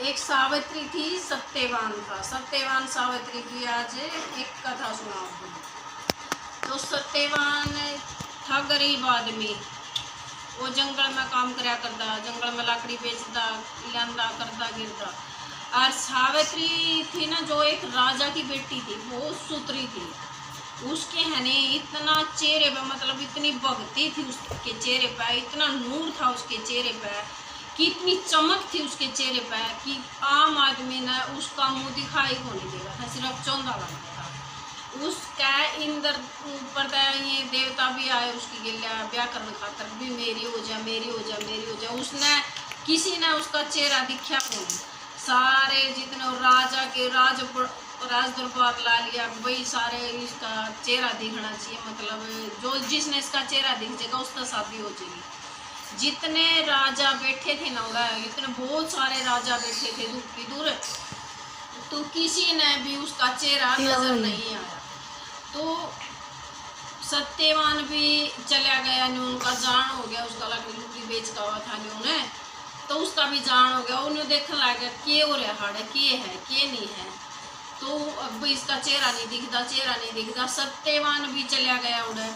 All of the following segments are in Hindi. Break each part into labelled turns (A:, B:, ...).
A: एक सावित्री थी, सत्यवान था। सत्यवान सावित्री की आज एक कथा सुनाऊंगी। तो सत्यवान था गरीब आदमी। वो जंगल में काम करया करता, जंगल में लकड़ी बेचता, लांदा करता गिरता। और सावित्री थी ना, जो एक राजा की बेटी थी, बहुत सुथरी थी। उसके है ने इतना चेहरे पे, मतलब इतनी भक्ति थी उसके चेहरे पे, इतना नूर था उसके चेहरे पे, कि इतनी चमक थी उसके चेहरे पे कि आम आदमी ने उसका मुंह दिखाई को नहीं देगा था, सिर्फ चौंधा लगता था। उसका इंद्र ऊपर ये देवता भी आए उसकी गिल्या ब्याह करने खातर भी, मेरी हो जा मेरी हो जा मेरी हो जा। उसने किसी ने उसका चेहरा दिखा को नहीं। सारे जितने राजा के राज दरबार ला लिया भाई, सारे इसका चेहरा दिखना चाहिए, मतलब जो जिसने इसका चेहरा दिख जाएगा उसका शादी हो जाएगी। जितने राजा बैठे थे ना, इतने बहुत सारे राजा बैठे थे दूर की दूर, तो किसी ने भी उसका चेहरा नजर नहीं आया। तो सत्यवान भी चला गया, उनका जान हो गया, उसका लकड़ी बेच का हुआ था उन्हें, तो उसका भी जान हो गया। उन्हें देखने लगा के हो रहा हाड़ के है के नहीं है, तो अब इसका चेहरा नहीं दिखता, चेहरा नहीं दिखता। सत्यवान भी चला गया उड़े।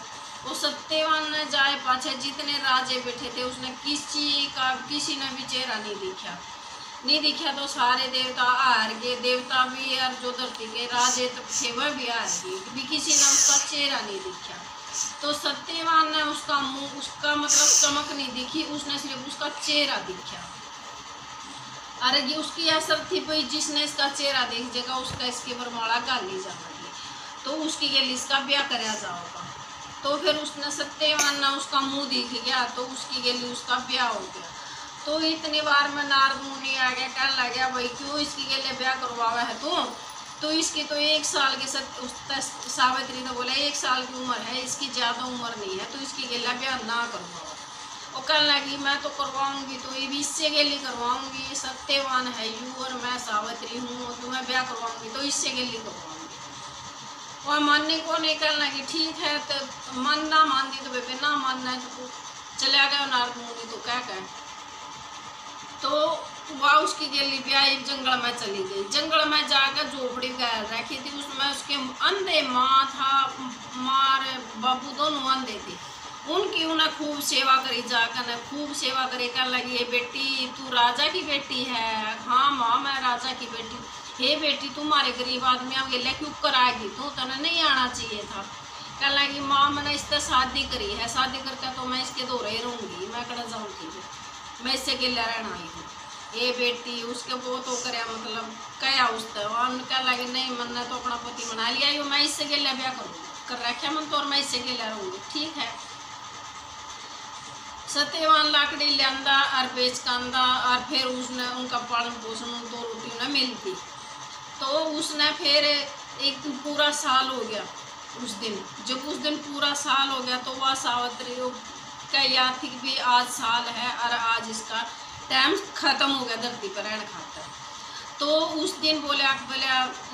A: वो सत्यवान ने जाए पाछे जितने राजे बैठे थे, उसने किसी ने भी चेहरा नहीं दिखा। तो सारे देवता हार गए, देवता भी और जो धरती के राजे थे वह भी हार गए, भी किसी ने उसका चेहरा नहीं दिखा। तो सत्यवान ने उसका मुंह, उसका मतलब चमक नहीं दिखी, उसने सिर्फ उसका चेहरा दिखा। अरे ये उसकी असर थी भाई, जिसने इसका चेहरा देख जाएगा उसका इसके बरमाला गाली जाएगी, तो उसकी गल इसका ब्याह कराया जाओगा। तो फिर उसने सत्यवान ने उसका मुंह दिख गया, तो उसकी गली उसका ब्याह हो गया। तो इतनी बार में नारद मुनि आ गया, कहने लग गया भाई क्यों इसकी गले ब्याह करवावा है तो इसकी तो 1 साल के सावित्री तो बोला 1 साल की उम्र है, इसकी ज़्यादा उम्र नहीं है, तो इसकी गला ब्याह ना करवाओ। वो कहने लगी मैं तो करवाऊंगी, तो ये भी इससे गली करवाऊंगी, ये सत्यवान है यू और मैं सावित्री हूँ, तो मैं ब्याह करवाऊंगी, तो इससे गली करवाऊंगी। वह मानने को नहीं, कहने लगी ठीक है, तो मानना मान दी, तो बेबे ना मानना है तो चला गया नारद मुनि। तो क्या कहे, तो वह उसकी गली ब्याह एक जंगल में चली गई। जंगल में जाकर झोपड़ी रखी थी, उसमें उसके अंधे माँ था, मार बाबू दोनों अंधे थे। उनकी उन्हें खूब सेवा करी, जाकर खूब सेवा करी। कहने लगी ये बेटी तू राजा की बेटी है? हाँ माँ मैं राजा की बेटी। हे बेटी तुम्हारे गरीब आदमी आगे ले क्यों कर आएगी, तू तने नहीं आना चाहिए था। कहने लगी माँ मैंने इससे शादी करी है, शादी करके तो मैं इसके दो ही रहूँगी, मैं कड़ा जाऊँगी, मैं इससे गिला रहना आई हूँ। ये बेटी उसके वो तो करे, मतलब क्या उससे कह लगी नहीं मैंने तो अपना पति बना लिया, मैं इससे गिला ब्याह करूँगी कर रखा मन तो, और मैं इससे गिला रहूँगी। ठीक है। सत्यवान लाकड़ी लियांदा और बेच कांदा, और फिर उसने उनका पालन पोषण 2 रोटी उन्हें मिलती। तो उसने फिर एक पूरा साल हो गया उस दिन। जब उस दिन पूरा साल हो गया, तो वह सावित्री का याद थी कि भी आज साल है और आज इसका टाइम खत्म हो गया धरती पर रहने खातर। तो उस दिन बोले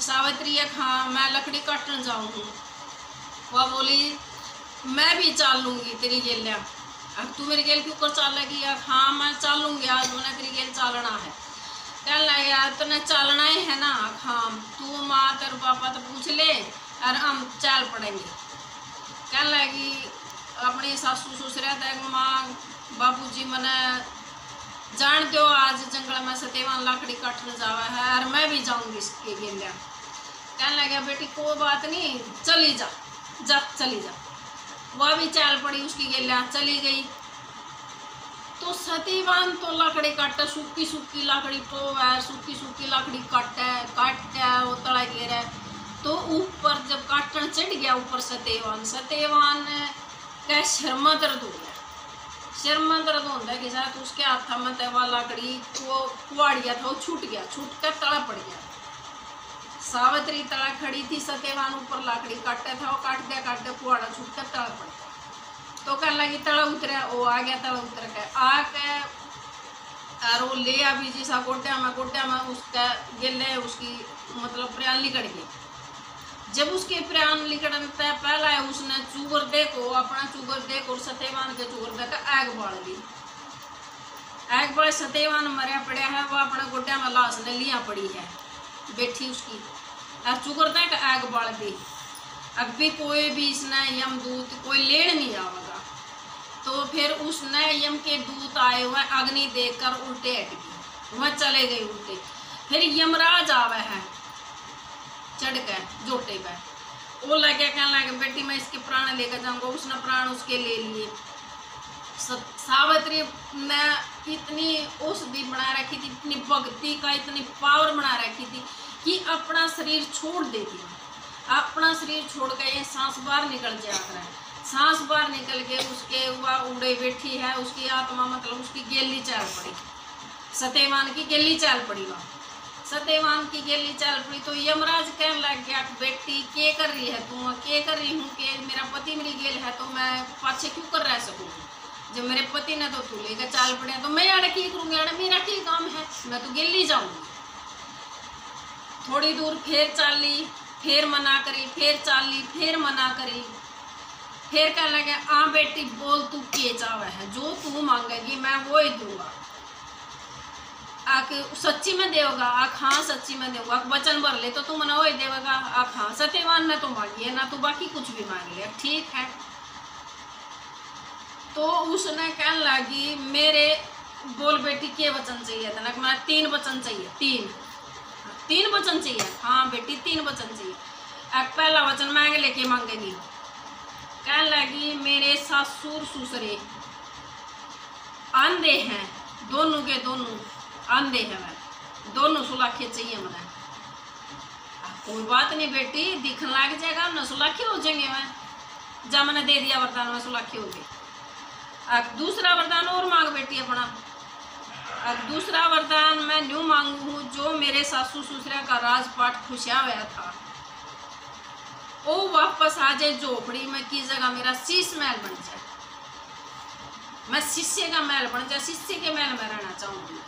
A: सावित्री हाँ मैं लकड़ी काटने जाऊँ। वह बोली मैं भी चाल लूँगी तेरी गेलिया। अब तू मेरी गेल क्यों कर चाल लगी? हाँ मैं चालूँगी, आज मैंने तेरी गेल चालना है। कहने लगे यार तूने चालना ही है ना? हाँ तू माँ तेरे पापा तो पूछ ले और हम चाल पड़ेंगे। कहने लगी अपनी सासू ससुरा तक माँ बाबूजी मैंने जान दो, आज जंगल में सत्यवान लाकड़ी काटने जावा है और मैं भी जाऊंगी इसके गेलिया। कहने लगे बेटी कोई बात नहीं, चली जा चली जा। वह भी चाल पड़ी, उसकी गेलिया चली गई। तो सत्यवान तो लकड़ी काटे, सूखी सूखी लकड़ी तो है, सूखी सूखी लकड़ी काटे वो तड़ा गिरे। तो ऊपर जब काटन चढ़ गया ऊपर सत्यवान का शर्मा दर्द हो गया। शर्मा दर्द होता है कि शायद उसके हाथ में तवा लकड़ी वो कुआड़िया था, वो छूट गया, छूट कर तड़ा पड़ गया। सावित्री तड़ा खड़ी थी, सत्यवान ऊपर लकड़ी काटता था, वो काटते कुआड़ा छूट कर तड़ा पड़ गया। तो कहने लगी तड़ा उतरा, वो आ गया, तड़ा उतर के आके और वो ले अभी जिसा गोटिया में उसका गिले उसकी मतलब प्राण निकल गई। जब उसके प्राण निकलता पहला उसने चूगर देखो, अपना चूगर देखो और सत्यवान के चूगर देकर आग बाल दी। एक बार सत्यवान मरिया पड़ा है, वो अपने गोड्या में लाश ने लिया पड़ी है बैठी उसकी, और चुकरता है आग बाल भी। अब भी कोई भी इसने यमदूत कोई लेन नहीं आवेगा, तो फिर उसने यम के दूत आए हुए अग्नि देखकर उल्टे हट गई, वह चले गए उल्टे। फिर यमराज आवे है चढ़ कर जोटे पे, वो लगे कहने लगे बेटी मैं इसके प्राण लेकर जाऊंगा। उसने प्राण उसके ले लिए। सावित्री ने इतनी औषधि बना रखी थी, इतनी भक्ति का इतनी पावर बना रखी थी कि अपना शरीर छोड़ देती है। अपना शरीर छोड़ के ये सांस बाहर निकल जाया करे, सांस बाहर निकल के उसके वह उड़े बैठी है, उसकी आत्मा मतलब उसकी गेली चाल पड़ी, सत्यवान की गेली चाल पड़ी। वह सत्यवान की गेली चाल पड़ी तो यमराज कहने लग गया बेटी के कर रही है तू, के कर रही हूँ कि मेरा पति मेरी गेल है तो मैं पाछे क्यों कर रह सकूँ, जब मेरे पति ने तो तू लेकर चाल पड़े तो मैं आड़े की करूँगी, आड़े मेरा की काम है, मैं तो गेली जाऊँगी। थोड़ी दूर फिर चाली, फिर मना करी, फिर चाली, फिर मना करी, फिर कहने लगे आ बेटी बोल तू के चावे है, जो तू मांगेगी मैं वो ही दूंगा। आके सच्ची में देगा, आख हाँ सच्ची में देगा, वचन भर ले तो तू मना वही देगा, आख हाँ सत्यवान ने तो मांगी है ना, तू बाकी कुछ भी मांग लिया ठीक है। तो उसने कहने लगी मेरे बोल बेटी के वचन चाहिए था ना, मैं 3 वचन चाहिए, 3 वचन चाहिए। हाँ बेटी 3 वचन चाहिए। अब पहला वचन मांग लेके मांगेगी, कहने लगी मेरे ससुर ससुरे अंधे हैं, दोनों के दोनों अंधे हैं, मैं दोनों सुलाखे चाहिए मैंने। कोई बात नहीं बेटी दिखने लग जाएगा ना, सुलाखे हो जाएंगे। मैं जब मैंने दे दिया वरदान में सुलाखे हो गए। अब दूसरा वरदान और मांग बेटी अपना। अब दूसरा वरदान मैं न्यू मांगू हूँ जो मेरे सासू ससुरा का राजपाट खुशिया हुआ था वो वापस आ जाए झोपड़ी में की जगह मेरा शीश महल बन जाए, मैं शिष्य का महल बन जाए, शिष्य के महल में रहना चाहूँगी।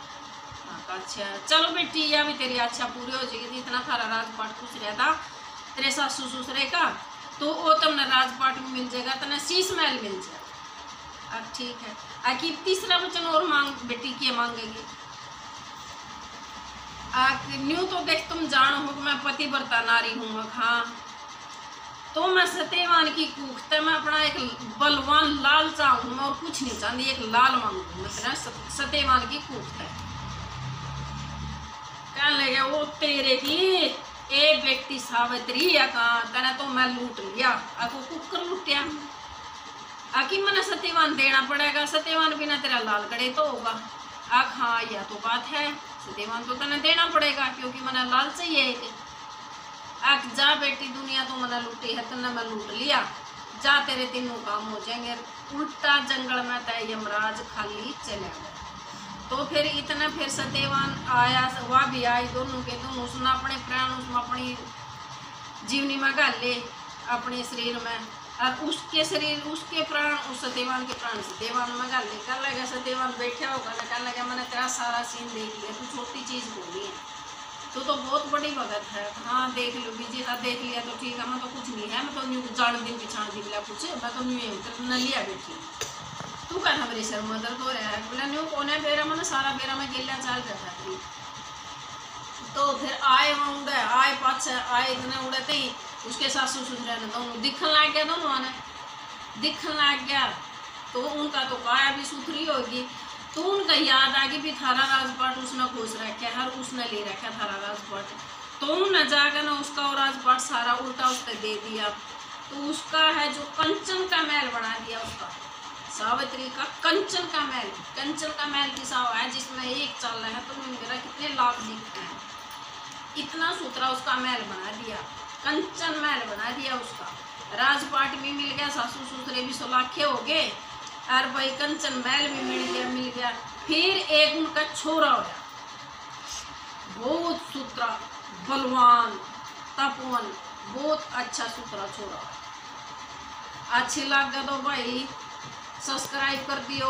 A: अच्छा चलो बेटी यह भी तेरी अच्छा पूरी हो जाएगी, इतना थारा राजपाट खुश रहता तेरे सासू ससुरे का तो वो तुमने राजपाट भी मिल जाएगा, तने शीश महल मिल जाएगा। अब ठीक है। आखिर तीसरा वचन और मांग बेटी के मांगेगी। न्यू तो देख तुम जान हो मैं पति व्रता नारी हूँ, हाँ तो मैं सत्यवान की कूख ते मैं अपना एक बलवान लाल चाहूँ, मैं और कुछ नहीं चाहती, एक लाल मांगू मैं सत्यवान की कूख ते। कहने लगे वो तेरे की ए बेटी सावित्री या कहाँ तेने तो मैं लूट लिया, आपको कुकर लूटिया आखिर मैंने सत्यवान देना पड़ेगा, सत्यवान बिना तेरा लाल गड़े तो होगा। आख हाँ यह तो बात है, सत्यवान तो तेने देना पड़ेगा क्योंकि मैंने लाल चाहिए एक। आख जा बेटी दुनिया तो मैंने लूटी है, तेने मैं लूट लिया, जा तेरे तीनों काम हो जाएंगे। उल्टा जंगल में तय यमराज खाली चले गए। तो फिर इतना फिर सत्यवान आया, वह भी आई, दोनों के दोनों उसने अपने प्राण उसमें अपनी जीवनी में गाले अपने शरीर में, और उसके शरीर उसके प्राण उस सत्यवान के प्राण सत्यवान में गाले कर लगा। सत्यवान बैठा होगा ना कहने लगा मैंने तेरा सारा सीन देख लिया, तू छोटी चीज़ बोली है, तू तो बहुत बड़ी भगत है। हाँ देख लो बीजी था, देख लिया तो ठीक है, मैं तो कुछ नहीं है, मैं तो न्यू जान दिन पिछाड़ दी बिला कुछ, मैं तो न्यू न लिया बैठी। तू कहना मेरे सर में दर्द हो रहा है, बोला न्यू कौन है बेरा, मैंने सारा बेरा में गेलिया चाल रहा था। तो फिर आए वहाँ उड़े, आए पाँच आए, इतने उड़े थे उसके सासू ससुर ने दोनों दिखने लग गया, दोनों ने दिखने लग गया तो उनका तो काया भी सुथरी होगी। तो उनका याद आ गई भी थारा राजपाट उसने खोज रखा है, हर उसने ले रखा थारा राजपाट। तो उन्होंने जाकर ना उसका और राजपाट सारा उल्टा उसने दे दिया। तो उसका है जो कंचन का महल बना दिया, उसका सावित्री का कंचन का महल। कंचन का महल किसा हुआ है जिसमें एक चल रहा है तो मेरा कितने लाभ दिखते हैं, इतना सुथरा उसका महल बना दिया, कंचन महल बना दिया। उसका राजपाट भी मिल गया, सासू ससुरे भी सुलाखे हो गए, और भाई कंचन महल भी मिल गया। फिर एक उनका छोरा हो गया, बहुत सुथरा बलवान तपोवन, बहुत अच्छा सुथरा छोरा। अच्छी लग गया तो भाई सब्सक्राइब कर दियो।